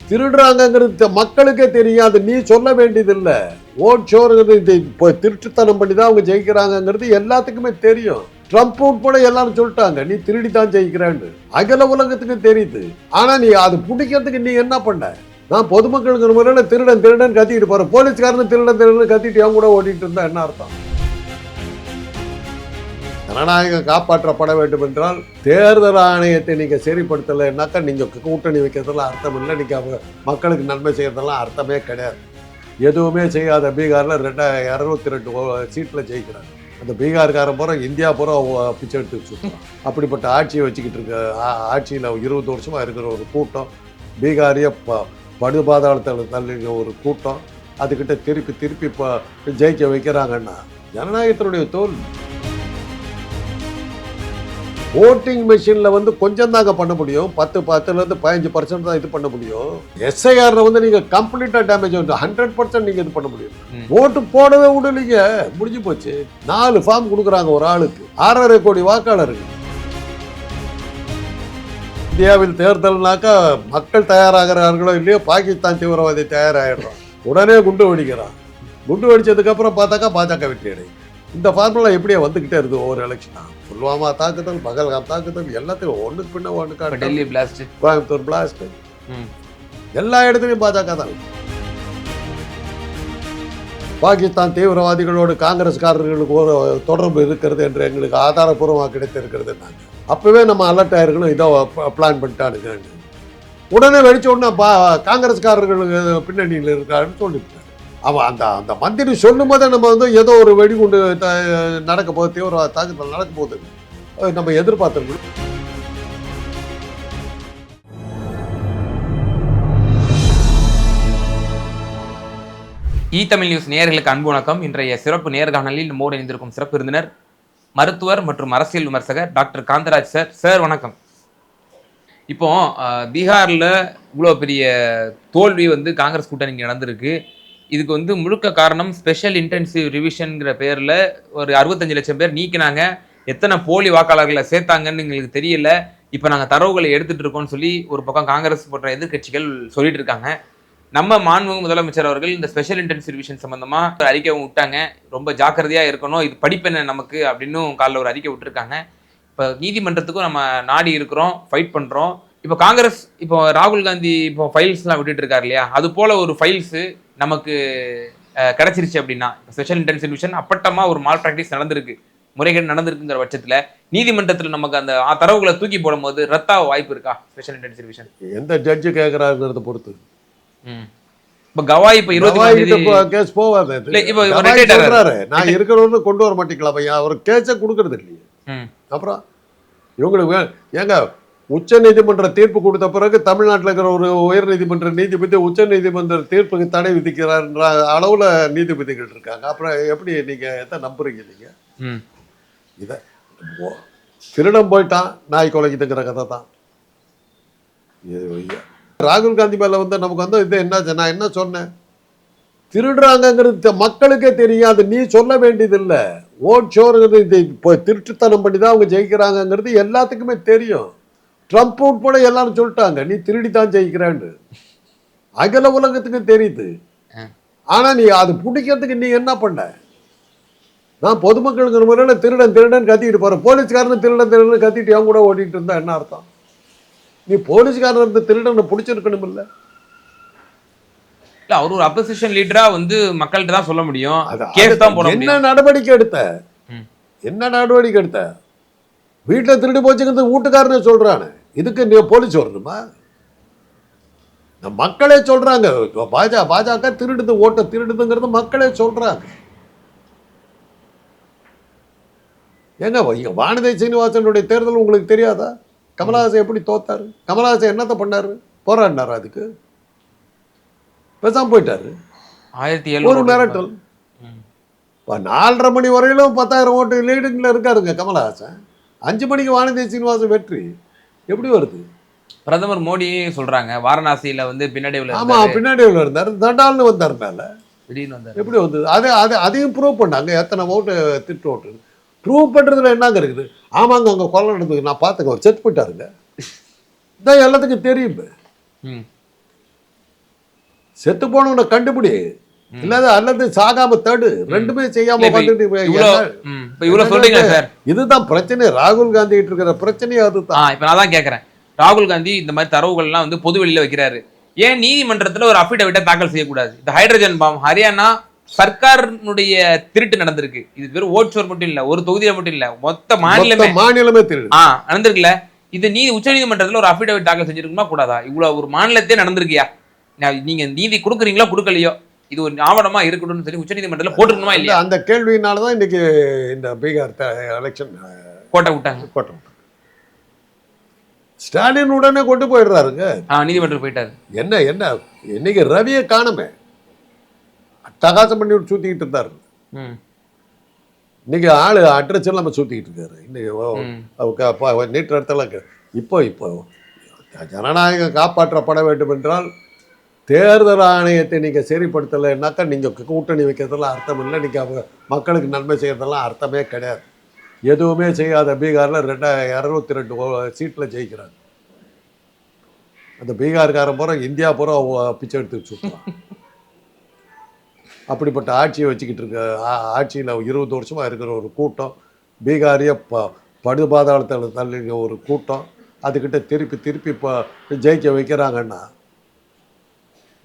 திருடுறாங்கிறது மக்களுக்கே தெரியாது, நீ சொல்ல வேண்டியதில்லை. ஓட் ஷோருங்கிறது இப்போ திருட்டுத்தனம் பண்ணி தான் அவங்க ஜெயிக்கிறாங்கிறது எல்லாத்துக்குமே தெரியும். ட்ரம்ப் உட்பட எல்லாரும் சொல்லிட்டாங்க, நீ திருடி தான் ஜெயிக்கிறான்னு. அகில உலகத்துக்கு தெரியுது. ஆனா நீ அது பிடிக்கிறதுக்கு நீ என்ன பண்ண? நான் பொதுமக்களுக்கு முறையில் திருடன் திருடன் கத்திட்டு போறேன், போலீஸ்காரன் திருடன் திருடன் கத்திட்டு அவங்க கூட ஓடிட்டு இருந்தா என்ன அர்த்தம்? ஜனநாயகம் காப்பாற்றப்பட வேண்டும் என்றால் தேர்தல் ஆணையத்தை நீங்க சரிப்படுத்தலைன்னாக்கா நீங்க கூட்டணி வைக்கிறதுலாம் அர்த்தம் இல்லை. நீங்க மக்களுக்கு நன்மை செய்யறதெல்லாம் அர்த்தமே கிடையாது. எதுவுமே செய்யாத பீகார்ல 262 சீட்ல ஜெயிக்கிறாங்க. அந்த பீகார்காரன் பூரா இந்தியா பூரா பிச்சை எடுத்து சுற்றுறான். அப்படிப்பட்ட ஆட்சியை வச்சுக்கிட்டு இருக்க ஆட்சியில் 20 வருஷமா இருக்கிற ஒரு கூட்டம், பீகாரிய படுபாதாளத்தில் தள்ளின ஒரு கூட்டம், அதுக்கிட்ட திருப்பி திருப்பி ஜெயிக்க வைக்கிறாங்கன்னா ஜனநாயகத்தினுடைய தோல்வி. ஓட்டிங் மெஷின்ல கொஞ்சம் தாங்க பண்ண முடியும். 10% 15% தான் இது பண்ண முடியும். எஸ்ஐஆர்ல நீங்க கம்ப்ளீட்டா டேமேஜ் 100% நீங்க இது பண்ண முடியும். ஓட்டு போடவே விடலீங்க, முடிஞ்சு போச்சு. 4 ஃபார்ம் கொடுக்குறாங்க ஒரு ஆளுக்கு, 6.5 கோடி வாக்காளர்கள். இந்தியாவில் தேர்தல்னாக்கா மக்கள் தயாராகிறார்களோ இல்லையோ, பாகிஸ்தான் தீவிரவாதி தயாராகிடுறான், உடனே குண்டு வெடிக்கிறான். குண்டு வெடிச்சதுக்கு அப்புறம் பார்த்தாக்கா பாஜக வெற்றி அடையும். இந்த ஃபார்முலா எப்படியே வந்துகிட்டே இருக்கு ஒவ்வொரு எலெக்ஷனா. புல்வாமா தாக்குதல், பகல்காம் தாக்குதல், எல்லாத்தையும் ஒண்ணுக்கு பின்ன ஒண்ணுக்கா, டெல்லி பிளாஸ்ட், கோயம்புத்தூர் பிளாஸ்ட், எல்லா இடத்துலையும் பாஜக தான். பாகிஸ்தான் தீவிரவாதிகளோடு காங்கிரஸ்காரர்களுக்கு ஒரு தொடர்பு இருக்கிறது என்று எங்களுக்கு ஆதாரப்பூர்வமாக கிடைத்திருக்கிறது. நாங்கள் அப்பவே நம்ம அலர்ட் ஆயிருக்கணும், இதோ பிளான் பண்ணிட்டானுங்க. உடனே வெடிச்ச உடனே காங்கிரஸ்காரர்களுக்கு பின்னணியில் இருக்காருன்னு சொல்லிவிட்டார். அவன் அந்த மந்திரி சொல்லும் போதே நம்ம ஏதோ ஒரு வெடிகுண்டு நடக்க போகுது, தீவிரவாத தாக்குதல் நடக்க போகுது நம்ம எதிர்பார்த்துருக்கோம். தமிழ் நியூஸ் நேயர்களுக்கு அன்பு வணக்கம். இன்றைய சிறப்பு நேர்காணலில் நம்மோடு இணைந்திருக்கும் சிறப்பு விருந்தினர் மருத்துவர் மற்றும் அரசியல் விமர்சகர் டாக்டர் காந்தராஜ் சார். சார் வணக்கம். இப்போ பீகார்ல இவ்வளோ பெரிய தோல்வி காங்கிரஸ் கூட்டணிக்கு நடந்திருக்கு. இதுக்கு முழுக்க காரணம் ஸ்பெஷல் இன்டென்சிவ் ரிவிஷன்ங்கிற பேரில் ஒரு 65 லட்சம் பேர் நீக்கினாங்க. எத்தனை போலி வாக்காளர்களை சேர்த்தாங்கன்னு எங்களுக்கு தெரியல. இப்போ நாங்கள் தரவுகளை எடுத்துகிட்டு இருக்கோம்னு சொல்லி ஒரு பக்கம் காங்கிரஸ் போன்ற எதிர்கட்சிகள் சொல்லிட்டு இருக்காங்க. நம்ம மாண்புமிகு முதலமைச்சர் அவர்கள் இந்த ஸ்பெஷல் இன்டென்சிவ் ரிவிஷன் சம்பந்தமாக அறிக்கை விட்டாங்க. ரொம்ப ஜாக்கிரதையாக இருக்கணும், இது படிப்பென்ன நமக்கு அப்படின்னு காலைல ஒரு அறிக்கை விட்டுருக்காங்க. இப்போ நீதிமன்றத்துக்கும் நம்ம நாடி இருக்கிறோம், ஃபைட் பண்ணுறோம். இப்போ காங்கிரஸ் இப்போ ராகுல் காந்தி இப்போ ஃபைல்ஸ்லாம் விட்டுட்டு இருக்காரு இல்லையா, அது போல ஒரு ஃபைல்ஸு நமக்கு கிடைச்சிருச்சு அப்படின்னா, ஸ்பெஷல் இன்டென்சிவ் ரிவிஷன் அப்பட்டமா ஒரு மால் பிராக்டிஸ் நடந்திருக்கு, முறைகேடு நடந்திருக்குங்கிற பட்சத்தில் நீதிமன்றத்தில் நமக்கு அந்த தரவுகளை தூக்கி போடும் போது ரத்தாக வாய்ப்பு இருக்கா? ஸ்பெஷல் இன்டென்சிவ் ரிவிஷன் எந்த ஜட்ஜு கேட்குறாருங்கிறத பொறுத்து. இப்போ கவாய் இப்போ 20 கேஸ் போவாது. நான் இருக்கிறவங்க கொண்டு வர மாட்டீங்களா பையன், அவர் கேஸை கொடுக்கறது இல்லையே. அப்புறம் இவங்களுக்கு ஏங்க உச்ச நீதிமன்ற தீர்ப்பு கொடுத்த பிறகு தமிழ்நாட்டில் இருக்கிற ஒரு உயர் நீதிமன்ற நீதிபதி உச்ச நீதிமன்ற தீர்ப்புக்கு தடை விதிக்கிறார்ன்ற அளவுல நீதிபதிகள் இருக்காங்க. அப்புறம் எப்படி நீங்க எதை நம்புறீங்க? நீங்க இதை திருடம் போயிட்டான் நாய் கொலைக்குதுங்கிற கதை தான். ராகுல் காந்தி மேல நமக்கு இது என்னாச்சு, நான் என்ன சொன்னேன், திருடுறாங்கிறது மக்களுக்கே தெரியாது, நீ சொல்ல வேண்டியதில்லை. ஓட் ஷோருங்கிறது இப்போ திருட்டுத்தனம் பண்ணி தான் அவங்க ஜெயிக்கிறாங்கிறது எல்லாத்துக்குமே தெரியும். ட்ரம்ப் உட்பட எல்லாரும் சொல்லிட்டாங்க, நீ திருடி தான் ஜெயிக்கிறான்னு. அகில உலகத்துக்கு தெரியுது. ஆனா நீ அது பிடிக்கிறதுக்கு நீ என்ன பண்ண? நான் பொதுமக்களுக்கு முறையில் திருடன் திருடன் கத்திட்டு போறேன், போலீஸ்காரன் திருடன் திருடன் கத்திட்டு அவங்க கூட ஓடிட்டு இருந்தா என்ன அர்த்தம்? நீ போலீஸ்காரன் இருந்து திருடனை பிடிச்சிருக்கணும் இல்ல? அவர் ஒரு அப்போசிஷன் லீடரா மக்கள்கிட்ட தான் சொல்ல முடியும். என்ன நடவடிக்கை எடுத்த? என்ன நடவடிக்கை எடுத்த? வீட்டில் திருடி போச்சுங்கிறது வீட்டுக்காரனே சொல்றானு, இதுக்கு நீ போலீஸ் வரணுமா? மக்களே சொல்றாங்க, பாஜக திருடுது, ஓட்ட திருடுதுங்கிறது மக்களே சொல்றாங்க. ஏங்க வானதி சீனிவாசனுடைய தேர்தல் உங்களுக்கு தெரியாதா? கமலஹாசன் எப்படி தோத்தாரு? கமலஹாசன் என்னத்த பண்ணாரு? போராடினாரு, அதுக்கு பேசாம போயிட்டாரு. ஒரு மிரட்டல். 4:30 மணி வரையிலும் 10,000 ஓட்டு லீடிங்ல இருக்காருங்க கமலஹாசன். 5 மணிக்கு வானதி சீனிவாசன் வெற்றி எப்படி வருது? பிரதமர் மோடி சொல்றாங்க வாரணாசியில பின்னாடிவில். ஆமா, பின்னாடிவில் இருந்தாரு, தண்டால்னு வந்தார் மேல, திடீர்னு வந்தார். எப்படி வந்தது? அதையும் ப்ரூவ் பண்ணாங்க, எத்தனை ஓட்டு திட்டு ஓட்டு ப்ரூவ் பண்றதுல என்னங்க இருக்குது? ஆமாங்க, அங்க கொலை நடந்தது, நான் பார்த்துக்க, அவர் செத்து போயிட்டாருங்க, இதான் எல்லாத்துக்கும் தெரியும். செத்து போனவனை கண்டுபிடி, இல்லாத அல்லது சாகாம தடு, ரெண்டுமே செய்யாம வந்துட்டு இவ்வளவு சொல்றீங்க சார். இதுதான் பிரச்சனை. ராகுல் காந்தி கிட்ட இருக்கிற பிரச்சனையே அதுதான். இப்ப நான் தான் கேக்குறேன், ராகுல் காந்தி இந்த மாதிரி தரவுகள்லாம் வந்து பொது வெளியில வைக்கிறாரு, ஏன் நீதிமன்றத்துல ஒரு அஃபிடவிட்டை தாக்கல் செய்யக்கூடாது? இந்த ஹைட்ரஜன் பாம் ஹரியானா சர்க்காருடைய திருட்டு நடந்திருக்கு. இது வெறும் ஓட்சோர் மட்டும் இல்ல, ஒரு தொகுதியில மட்டும் இல்ல, மொத்த மாநிலமே திருடு நடந்திருக்குல்ல. இது உச்ச நீதிமன்றத்துல ஒரு அஃபிடவிட் தாக்கல் செஞ்சிருக்குமா கூடாதா? இவ்வளவு ஒரு மாநிலத்தே நடந்திருக்கியா? நீங்க நீதி கொடுக்குறீங்களோ கொடுக்கலையோ, இது ஒரு ஆவணமா இருக்கணும்னு சொல்லி உச்ச நீதிமன்றத்துல போட்டுக்கணுமா இல்லையா? அந்த கேள்வியினாலதான் இன்னைக்கு இந்த பீகார் எலெக்ஷன் கோட்டை விட்டாங்க. ஸ்டாலின் உடனே கொண்டு போயிடுறாருங்க, நீதிமன்றம் போயிட்டாரு. என்ன இன்னைக்கு ரவியை காணுமே, அட்டகாசம் பண்ணி சுத்திக்கிட்டு இருந்தாரு. இன்னைக்கு ஆளு அட்ரஸ் நம்ம சுத்திக்கிட்டு இருக்காரு. இன்னைக்கு நீட் இடத்துல இப்போ ஜனநாயகம் காப்பாற்றப்பட வேண்டும் என்றால் தேர்தல் ஆணையத்தை நீங்கள் சரிப்படுத்தலைன்னாக்கா நீங்கள் கூட்டணி வைக்கிறதெல்லாம் அர்த்தம் இல்லை. நீங்கள் அவங்க மக்களுக்கு நன்மை செய்கிறதெல்லாம் அர்த்தமே கிடையாது. எதுவுமே செய்யாத பீகாரில் 202 சீட்டில் ஜெயிக்கிறாங்க. அந்த பீகார்காரன் பூரா இந்தியா பூரா பிச்சை எடுத்து சுற்றுறான். அப்படிப்பட்ட ஆட்சியை வச்சுக்கிட்டு இருக்க ஆட்சியில் 20 வருஷமாக இருக்கிற ஒரு கூட்டம், பீகாரிய படுபாதாளத்தில் தள்ளிங்க ஒரு கூட்டம், அதுக்கிட்ட திருப்பி இப்போ ஜெயிக்க வைக்கிறாங்கன்னா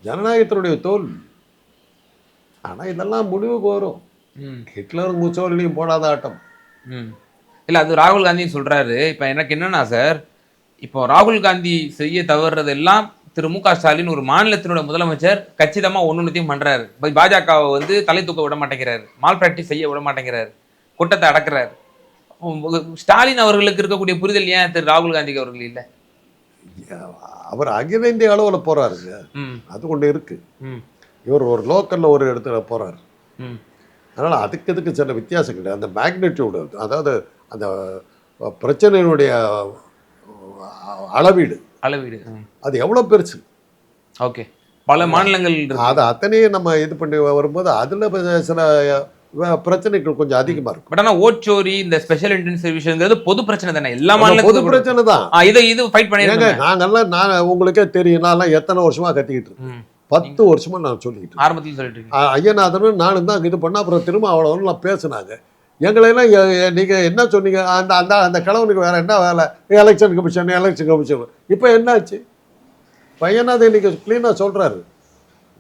ஜனநாயகத்தினுடைய தோல்வி. ஆனால் இதெல்லாம் முடிவுக்கு வரும். ஹிட்லரும் முசோலினியும் போடாத ஆட்டம் இல்லை. அது ராகுல் காந்தி சொல்றாரு. இப்போ எனக்கு என்னன்னா சார், இப்போ ராகுல் காந்தி செய்ய தவறுறதெல்லாம் திரு மு க ஸ்டாலின் ஒரு மாநிலத்தினோட முதலமைச்சர் கச்சிதமா ஒன்னொன்னுத்தையும் பண்றாரு. பாஜகவை வந்து தலை தூக்க விட மாட்டேங்கிறாரு, மால் பிராக்டிஸ் செய்ய விட மாட்டேங்கிறாரு, குற்றத்தை அடக்குறாரு. ஸ்டாலின் அவர்களுக்கு இருக்கக்கூடிய புரிதல் ஏன் திரு ராகுல் காந்திக்கு அவர்கள் இல்லை? அவர் அகில இந்திய அளவில் போறாருங்க, அது கொண்டு இருக்கு. இவர் ஒரு லோக்கல்ல ஒரு இடத்துல போறாரு. அதனால அதுக்கு சில வித்தியாசம் கிடையாது. அந்த மேக்னிடியூடு, அதாவது அந்த பிரச்சனையினுடைய அளவீடு அது எவ்வளவு பெருசு. ஓகே, பல மாநிலங்கள் அது அத்தனையும் நம்ம இது பண்ணி வரும்போது அதுல சில பிரச்சனைகள் கொஞ்சம் அதிகமா இருக்கும். பட் ஆனா ஓட்சோரி, இந்த ஸ்பெஷல் இன்டென்சிவ் விஷயங்கிறது பொது பிரச்சனை தானே, எல்லா மாநிலங்களும் பொது பிரச்சனை தான். இது ஃபைட் பண்ணிருக்காங்க. நான் உங்களுக்கே தெரியும், நான் எத்தனை வருஷமா கத்திக்கிட்டு இருக்கேன். 10 வருஷமா நான் சொல்லிக்கிட்டு ஆரம்பத்தில் சொல்லிட்டு ஐயநாதனும் நானும் தான் இது பண்ண. அப்புறம் திரும்ப அவ்வளோ பேசுனாங்க. எங்களையெல்லாம் நீங்க என்ன சொன்னீங்க, அந்த கிழவனுக்கு வேற என்ன வேலை, எலெக்ஷன் கமிஷன். இப்போ என்னாச்சு? பையனாவது இன்னைக்கு கிளீனா சொல்றாரு,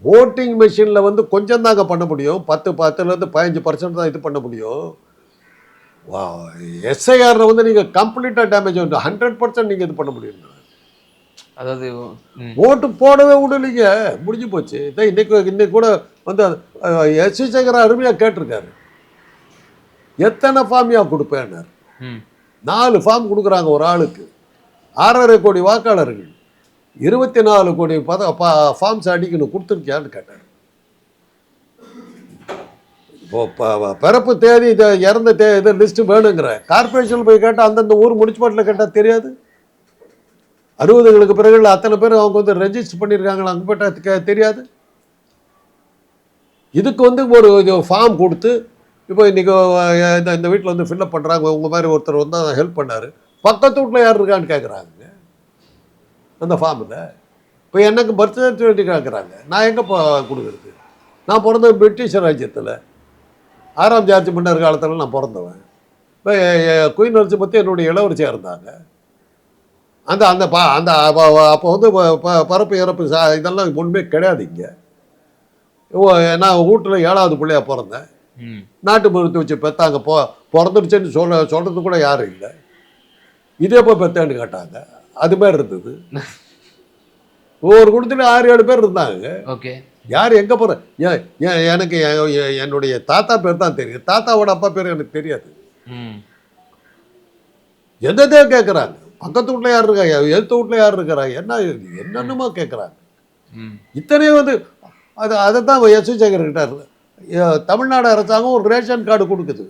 ஓட்டிங் மெஷினில் வந்து கொஞ்சம் தாங்க பண்ண முடியும், 10% 15% தான் இது பண்ண முடியும். எஸ்ஐஆரில் வந்து நீங்கள் கம்ப்ளீட்டாக டேமேஜ் வந்து 100% நீங்கள் இது பண்ண முடியும். அதாவது ஓட்டு போடவே விடலைங்க, முடிஞ்சு போச்சு. இன்னைக்கு கூட வந்து எஸ்.வி. சேகர் அருமையாக கேட்டிருக்காரு, எத்தனை ஃபார்மியா கொடுப்பேன்னார். 4 ஃபார்ம் கொடுக்குறாங்க ஒரு ஆளுக்கு, 6.5 கோடி வாக்காளர்கள், 24 கோடி ஃபார்ம்ஸ் அடிக்கணும், கொடுத்துருக்கியான்னு கேட்டார். இப்போ பிறப்பு தேதி இறந்த இது லிஸ்ட் வேணுங்கிற கார்பரேஷனில் போய் கேட்டால் அந்தந்த ஊர் முனிசிபாலிட்டியில் கேட்டால் தெரியாது. 60களுக்கு பிறகு அத்தனை பேர் அவங்க வந்து ரெஜிஸ்டர் பண்ணியிருக்காங்களா, அங்கே போய்ட்டா தெரியாது. இதுக்கு வந்து ஒரு ஃபார்ம் கொடுத்து, இப்போ இன்றைக்கி இந்த வீட்டில் வந்து ஃபில்லப் பண்ணுறாங்க, உங்கள் மாதிரி ஒருத்தர் வந்து அதை ஹெல்ப் பண்ணார், பக்கத்து வீட்டில் யார் இருக்கான்னு கேட்குறாங்க அந்த ஃபார்மில். இப்போ எனக்கு பர்த் சர்டிஃபிகேட் கேட்குறாங்க, நான் எங்கே கொடுக்குறது? நான் பிறந்தது பிரிட்டிஷ் ராஜ்யத்தில், 6ஆம் ஜார்ஜ் மன்னர் காலத்தில் நான் பிறந்தவன். இப்போ குயின் எலிசபெத் என்னுடைய இளவரசியாக இருந்தாங்க. அந்த அப்போ வந்து பரப்பு இறப்பு இதெல்லாம் ஒன்றுமே கிடையாது இங்கே. நான் வீட்டில் 7வது பிள்ளையாக பிறந்தேன். நாட்டு மருத்துவ வச்சு பெற்றாங்க, பிறந்துடுச்சுன்னு சொல்கிறது கூட யாரும் இல்லை. இதே போய் பெத்தேன்னு கேட்டாங்க, அது மாதிரி இருந்தது. ஒவ்வொரு குடும்பத்துலையும் 6-7 பேர் இருந்தாங்க. ஓகே, யார் எங்கே போகிற? எனக்கு என்னுடைய தாத்தா பேர் தான் தெரியும், தாத்தாவோட அப்பா பேர் எனக்கு தெரியாது. எதே கேட்குறாங்க, பக்கத்து வீட்டில் யார் இருக்கா, எழுத்து வீட்டில் யார் இருக்கிறா, என்னென்னமோ கேட்குறாங்க. இத்தனையும் வந்து அதை தான் எஸ்.வி. சேகர் கிட்டார். தமிழ்நாடு அரசாங்கம் ஒரு ரேஷன் கார்டு கொடுக்குது,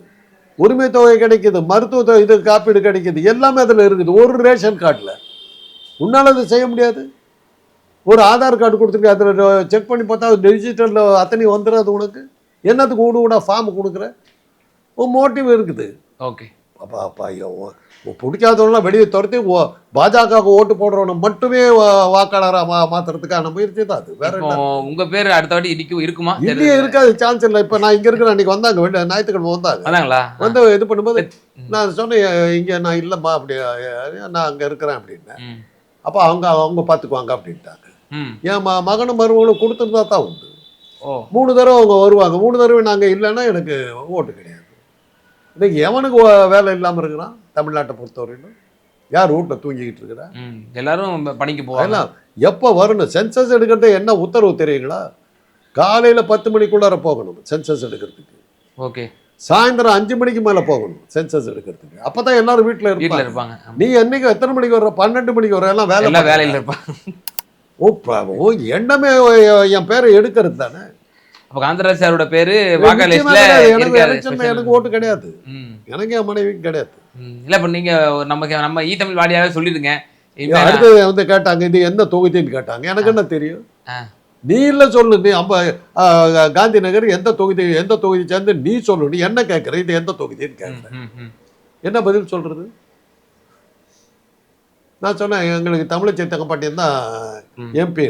உரிமை தொகை கிடைக்குது, மருத்துவ இது காப்பீடு கிடைக்குது, எல்லாமே அதில் இருக்குது ஒரு ரேஷன் கார்டில். உன்னால் அதை செய்ய முடியாது. ஒரு ஆதார் கார்டு கொடுத்துருக்கு, அதில் செக் பண்ணி பார்த்தா டிஜிட்டலில் அத்தனை வந்துடாது. உனக்கு என்னத்துக்கு ஊடா ஃபார்ம் கொடுக்குற? ஒரு மோட்டிவ் இருக்குது. ஓகே, அப்பா அப்பா ஐயோ பிடிக்காதவங்களாம் வெளியே துரத்தி பாஜகவுக்கு ஓட்டு போடுறவனை மட்டுமே வாக்காளராக மாத்துறதுக்கான முயற்சி தான் அது. வேற இப்போ என்ன? உங்க பேர் அடுத்த வாட்டி இருக்குமா? இல்லையே, இருக்காது, சான்ஸ் இல்லை. இப்போ நான் இங்கே இருக்கிறேன், அன்றைக்கி வந்தாங்க, ஞாயிற்றுக்கிழமை வந்தாங்க. அதாங்களா? வந்து இது பண்ணும்போது நான் சொன்னேன், இங்கே நான் இல்லைம்மா அப்படி, நான் அங்கே இருக்கிறேன் அப்படின்னேன். அப்போ அவங்க பார்த்துக்குவாங்க அப்படின்ட்டாங்க. என் மகனும் மருமகளும் கொடுத்துருந்தா தான் உண்டு. 3 தடவை அவங்க வருவாங்க. 3 தடவை நாங்கள் இல்லைன்னா எனக்கு ஓட்டு கிடையாது. இன்னைக்கு எவனுக்கு வேலை இல்லாமல் இருக்கிறான் தமிழ்நாட்டை பொறுத்தவரையிலும்? யார் வீட்டில் தூங்கிக்கிட்டு இருக்கிறா? எல்லாரும் பணிக்கு போவாங்க. எப்போ வரணும்? சென்சஸ் எடுக்கிறது என்ன உத்தரவு தெரியுங்களா? காலையில் 10 மணிக்குள்ளார போகணும் சென்சஸ் எடுக்கிறதுக்கு. ஓகே. சாயந்தரம் 5 மணிக்கு மேலே போகணும் சென்சஸ் எடுக்கிறதுக்கு. அப்போ தான் எல்லாரும் வீட்டில் இருப்பாங்க. நீ என்னைக்கு எத்தனை மணிக்கு வர்ற? 12 மணிக்கு வர. எல்லாம் வேலையில் இருப்பாங்க. ஓ எண்ணமே என் பேரை எடுக்கிறது தானே. அப்போ காந்தராஜ் சாரோட பேரு எனக்கு ஓட்டு கிடையாது. எனக்கு என் மனைவிக்கு கிடையாது. இல்லை, இப்போ நீங்கள் நம்ம தமிழ் வாடியாவே சொல்லிடுங்க. அடுத்து வந்து கேட்டாங்க, இது எந்த தொகுதின்னு கேட்டாங்க. எனக்கு என்ன தெரியும்? நீ இல்லை சொல்லு. நீ காந்தி நகர் எந்த தொகுதி சேர்ந்து நீ சொல்லு. நீ என்ன கேட்குற? இது எந்த தொகுதின்னு கேட்குறேன். என்ன பதில் சொல்றது? நான் சொன்னேன், எங்களுக்கு தமிழச்சி தங்கப்பாட்டியம் தான் எம்பி.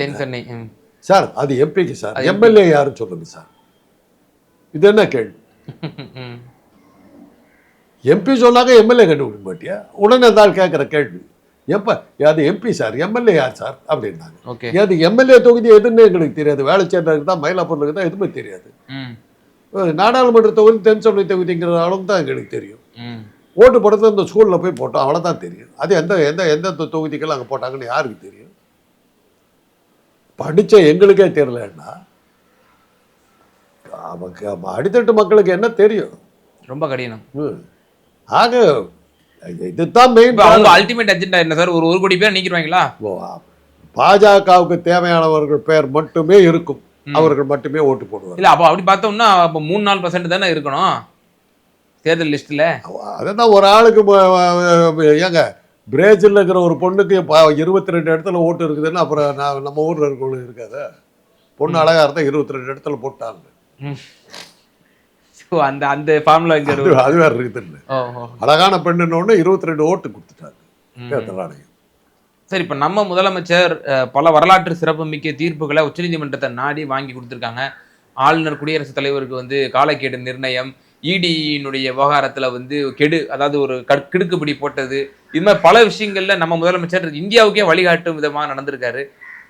சார் அது எம்பிக்கு சார். எம்எல்ஏ யாருன்னு சொல்லுங்க சார். இது என்ன கேள்வி? எம்பி சொன்னாங்க எம்எல்ஏ கண்டுபிடிக்க மாட்டியா? உடனே தான் கேட்குற கேள்வி. அது எம்பி சார், எம்எல்ஏ யார் சார் அப்படின்னாங்க. அது எம்எல்ஏ தொகுதி எதுன்னு எங்களுக்கு தெரியாது. வேலைச்சேர்ந்ததுக்கு தான், மயிலாப்பூருக்கு தான், எதுவுமே தெரியாது. நாடாளுமன்ற தொகுதி தென்சொல்லை தொகுதிங்கிற அளவுக்கு தான் எங்களுக்கு தெரியும். ஓட்டு போடுறது இந்த ஸ்கூலில் போய் போட்டோம், அவ்வளோதான் தெரியும். அது எந்த தொகுதிக்கெல்லாம் அங்கே போட்டாங்கன்னு யாருக்கு தெரியும்? படித்த எங்களுக்கே தெரியலன்னா அடித்தட்டு மக்களுக்கு என்ன தெரியும்? ரொம்ப கடினம். ஆக இதுதான் மெயின். அல்டிமேட் அஜெண்டா என்ன சார்? ஒரு கோடி பேர் நீக்கிடுவாங்களா? பாஜகவுக்கு தேவையானவர்கள் பேர் மட்டுமே இருக்கும், அவர்கள் மட்டுமே ஓட்டு போடுவாங்க. இல்லை, அப்போ அப்படி பார்த்தோம்னா அப்போ 3-4% தானே இருக்கணும் தேர்தல் லிஸ்ட்டில். அதான் ஒரு ஆளுக்கு ஏங்க பிரேசிலில் இருக்கிற ஒரு பொண்ணுக்கு 22 இடத்துல ஓட்டு இருக்குதுன்னு அப்புறம் நம்ம ஊரில் இருக்கவங்களுக்கு இருக்காது. பொண்ணு அழகாக இருந்தால் 22 இடத்துல போட்டாங்க. அந்த அந்த ஃபார்முலா அது வேறு இருக்குதுன்னு. அழகான பெண்ணுன்னு 22 ஓட்டு கொடுத்துட்டாங்க தேர்தல் ஆணையம். சரி, இப்போ நம்ம முதலமைச்சர் பல வரலாற்று சிறப்புமிக்க தீர்ப்புகளை உச்சநீதிமன்றத்தை நாடி வாங்கி கொடுத்துருக்காங்க. ஆளுநர் குடியரசுத் தலைவருக்கு வந்து காலக்கெடு நிர்ணயம், இடியினுடைய விவகாரத்தில் வந்து அதாவது ஒரு கிடுக்குப்பிடி போட்டது, இது மாதிரி பல விஷயங்கள்ல நம்ம முதலமைச்சர் இந்தியாவுக்கே வழிகாட்டும் விதமாக நடந்திருக்காரு.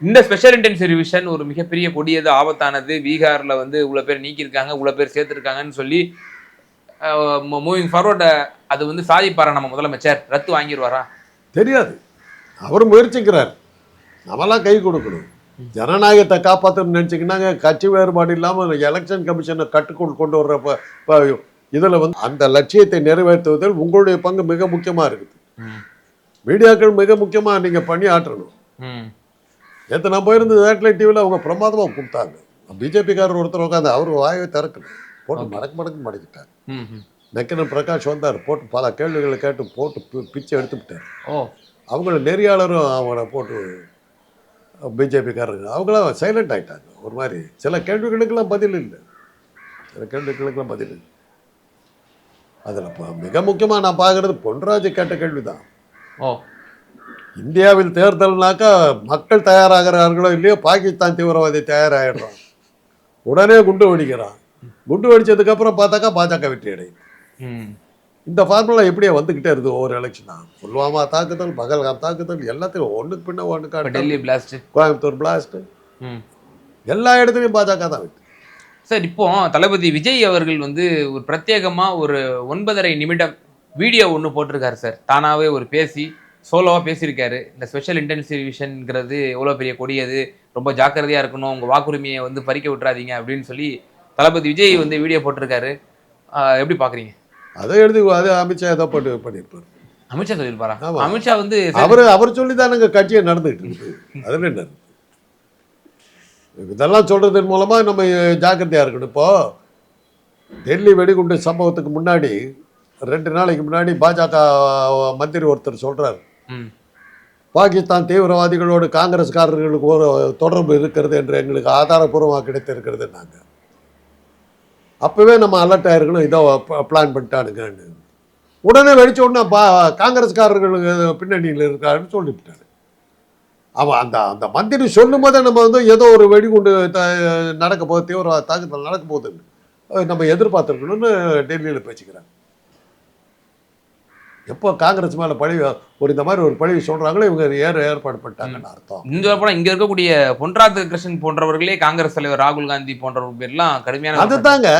இந்த ஸ்பெஷல் இன்டென்சிவ் ரிவிஷன் ஒரு மிகப்பெரிய கொடியது, ஆபத்தானது. பீகார்ல வந்து இவ்வளோ பேர் நீக்கியிருக்காங்க, இவ்வளோ பேர் சேர்த்துருக்காங்கன்னு சொல்லி மூவிங் ஃபார்வர்ட் அது வந்து சாதிப்பாரா நம்ம முதலமைச்சர்? ரத்து வாங்கிடுவாரா தெரியாது. அவர் முயற்சிக்கிறார். நம்மளாம் கை கொடுக்கணும். ஜனநாயகத்தை காப்பாற்றணும்னு நினச்சிக்கினாங்க. கட்சி வேறுபாடு இல்லாமல் எலெக்ஷன் கமிஷனை கட்டுக்குள் கொண்டு வர்றப்ப இதில் வந்து அந்த லட்சியத்தை நிறைவேற்றுவதில் உங்களுடைய பங்கு மிக முக்கியமாக இருக்குது. மீடியாக்கள் மிக முக்கியமாக நீங்கள் பண்ணி ஆற்றணும். நேற்று நான் போயிருந்த சேட்டலைட் டிவியில் அவங்க பிரமாதமாக கொடுத்தாங்க. பிஜேபிக்காரர் ஒருத்தர் உட்காந்து அவர் வாயை திறக்கணும், போட்டு மடக்கு மடக்கிட்டாங்க. நக்கிரன் பிரகாஷ் வந்தார், போட்டு பல கேள்விகளை கேட்டு போட்டு பிச்சை எடுத்துக்கிட்டார். அவங்கள நெறியாளரும் அவங்கள போட்டு பிஜேபிக்காரங்க அவங்களாம் சைலண்ட் ஆகிட்டாங்க. ஒரு மாதிரி சில கேள்விகளுக்கெல்லாம் பதில் இல்லை. அதில் மிக முக்கியமாக நான் பார்க்குறது பொன்ராஜ் கேட்ட கேள்வி தான். இந்தியாவில் தேர்தல்னாக்கா மக்கள் தயாராகிறார்களோ இல்லையோ பாகிஸ்தான் தீவிரவாதி தயாராகிடுறான், உடனே குண்டு வெடிக்கிறான். குண்டு வெடிச்சதுக்கப்புறம் பார்த்தாக்கா பாஜக வெற்றி அடையுது. இந்த ஃபார்முலா எப்படியே வந்துக்கிட்டே இருக்குது ஒவ்வொரு எலெக்ஷனா. புல்வாமா தாக்குதல், பகல்காம் தாக்குதல், எல்லாத்தையும் ஒன்றுக்கு பின்ன ஒன்றுக்கா, டெல்லி பிளாஸ்ட், கோயம்புத்தூர் பிளாஸ்ட், எல்லா இடத்துலையும் பாஜக தான் வெற்றி. சார், இப்போ தளபதி விஜய் அவர்கள் வந்து ஒரு பிரத்யேகமாக ஒரு 9.5 நிமிடம் வீடியோ ஒன்று போட்டிருக்காரு சார். தானாகவே ஒரு சோலோவாக பேசியிருக்காரு. இந்த ஸ்பெஷல் இன்டென்சிவ் ரிவிஷன்ங்கிறது எவ்வளோ பெரிய கொடியது, ரொம்ப ஜாக்கிரதையாக இருக்கணும், உங்கள் வாக்குரிமையை வந்து பறிக்க விட்டுறாதீங்க அப்படின்னு சொல்லி தளபதி விஜய் வந்து வீடியோ போட்டிருக்காரு. எப்படி பார்க்குறீங்க? அதை அது அமித்ஷா ஏதோ பண்ணியிருப்பார். அமித்ஷா சொல்லியிருப்பாரா? அமித்ஷா வந்து அவர் சொல்லி தானே கட்சியை நடந்துகிட்டு இருக்குது. அதில் என்ன இதெல்லாம் சொல்றதன் மூலமா நம்ம ஜாக்கிரதையா இருக்கணும். இப்போ டெல்லி வெடிகுண்டு சம்பவத்துக்கு முன்னாடி 2 நாளைக்கு முன்னாடி பாஜக மந்திரி ஒருத்தர் சொல்றாரு, பாகிஸ்தான் தீவிரவாதிகளோடு காங்கிரஸ்காரர்களுக்கு ஒரு தொடர்பு இருக்கிறது என்று எங்களுக்கு ஆதாரபூர்வமாக கிடைத்திருக்கிறது. அப்பவே நம்ம அலர்ட் ஆயிருக்கணும், இதோ பிளான் பண்ணிட்டானுங்கன்னு. உடனே வெடிச்ச உடனே காங்கிரஸ்காரர்கள் பின்னணியில் இருக்காருன்னு சொல்லிவிட்டாரு. அவன் அந்த மந்திரி சொல்லும் போதே நம்ம வந்து ஏதோ ஒரு வெடிகுண்டு நடக்க போகுது, தீவிர தாக்குதல் நடக்க போகுதுன்னு நம்ம எதிர்பார்த்துருக்கணும்னு டெல்லியில் பேசிக்கிறாங்க. எப்போ காங்கிரஸ் மேலே பழி இந்த மாதிரி ஒரு பழி சொல்கிறாங்களோ இவங்க ஏற்பாடு பண்ணிட்டாங்கன்னு அர்த்தம். இங்கே இருக்கக்கூடிய பொன் ராதாகிருஷ்ணன் போன்றவர்களே காங்கிரஸ் தலைவர் ராகுல் காந்தி போன்றவர்கள் பேர்லாம் கடுமையான அதுதாங்க.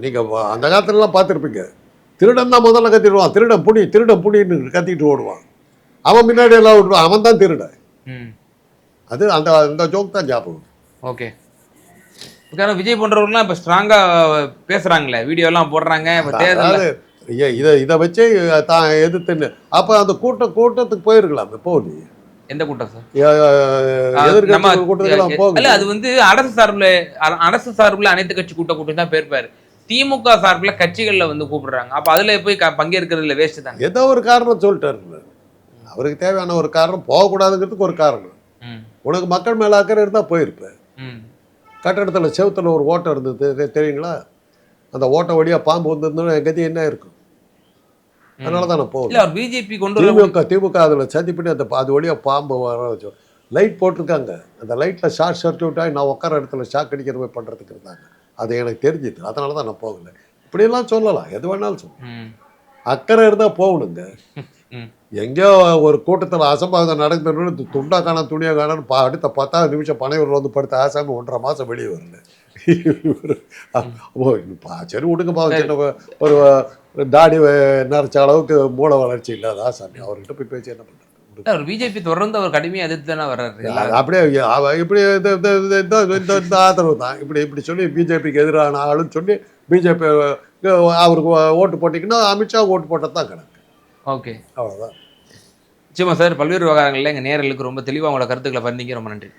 நீங்கள் அந்த காலத்துலலாம் பார்த்துருப்பீங்க, திருடன் தான் முதல்ல கத்திடுவான், திருடன் புடின்னு கத்திட்டு ஓடுவான், அவன் முன்னாடி எல்லாம் விட்டுருவான், அவன் தான் திருடன். அது அந்த ஜோக் தான் ஞாபகம். ஓகே. காரணம் விஜய் போன்றவர்கள்லாம் இப்போ ஸ்ட்ராங்காக பேசுகிறாங்களே, வீடியோலாம் போடுறாங்க. இப்போ தேர்தல் இதை வச்சே தான் எதிர்த்துன்னு அப்போ அந்த கூட்டத்துக்கு போயிருக்கலாம். எப்போ நீ எந்த கூட்டம் சார்? எதிர்கட்சி கூட்டத்துக்கு போகல. அது வந்து அரசு சார்பில் அனைத்து கட்சி கூட்டம் தான் பேர்ப்பாரு. திமுக சார்பில் கட்சிகளில் வந்து கூப்பிடுறாங்க. அப்போ அதில் போய் பங்கேற்கிறதுல வேஸ்ட் தான். ஏதோ ஒரு காரணம் சொல்லிட்டாரு. அவருக்கு தேவையான ஒரு காரணம், போகக்கூடாதுங்கிறதுக்கு ஒரு காரணம். உனக்கு மக்கள் மேலே அக்கறை இருந்தால் போயிருப்பேன். கட்டடத்தில் செவுத்தில் ஒரு ஓட்டம் இருந்தது தெரியுங்களா? அந்த ஓட்ட வழியாக பாம்பு வந்திருந்தோன்னா கதி என்ன இருக்கும்? அதனால தான் நான் போகல. பிஜேபி கொண்டு திமுக அதில் சதி பண்ணி அது வழியாக பாம்பு வர வச்சோம். லைட் போட்டிருக்காங்க, அந்த லைட்டில் ஷார்ட் சர்க்யூட் ஆகி நான் உட்கார இடத்துல ஷாக் அடிக்கிற மாதிரி பண்ணுறதுக்கு இருந்தாங்க. அது எனக்கு தெரிஞ்சுது, அதனால தான் நான் போகலை. இப்படியெல்லாம் சொல்லலாம், எது வேணாலும் சொல்லலாம். அக்கறை இருந்தால் போகணுங்க. எங்கேயோ ஒரு கூட்டத்தில் அசம்பாவிதம் நடக்குதுன்னு துண்டா காணும் துணியாக காணும்னு அடுத்த 10வது நிமிஷம் பனையூரில் வந்து படுத்த ஆசாமி 1.5 மாதம் வெளியே வரல. சரி விடுங்கப்பா, சின்ன ஒரு தாடி நரைச்ச அளவுக்கு மூளை வளர்ச்சி இல்லாத ஆசாமி, அவர்கிட்ட போய் பேசி என்ன பண்ணுறது? பிஜேபி தொடர்ந்து அவர் கடுமையாக எதிர்த்து தானே வர்றாரு. அப்படியே இப்படி இந்த ஆதரவு தான் இப்படி சொல்லி பிஜேபிக்கு எதிரான ஆளுன்னு சொல்லி பிஜேபி அவருக்கு ஓட்டு போட்டிங்கன்னா அமித்ஷா ஓட்டு போட்டது தான் கணக்கு. ஓகே, அவ்வளோதான். நிச்சயமா சார், பல்வேறு விவகாரங்களில் எங்கள் நேயர்களுக்கு ரொம்ப தெளிவாக உங்களோட கருத்துக்களை பகிர்ந்தீங்க. ரொம்ப நன்றி.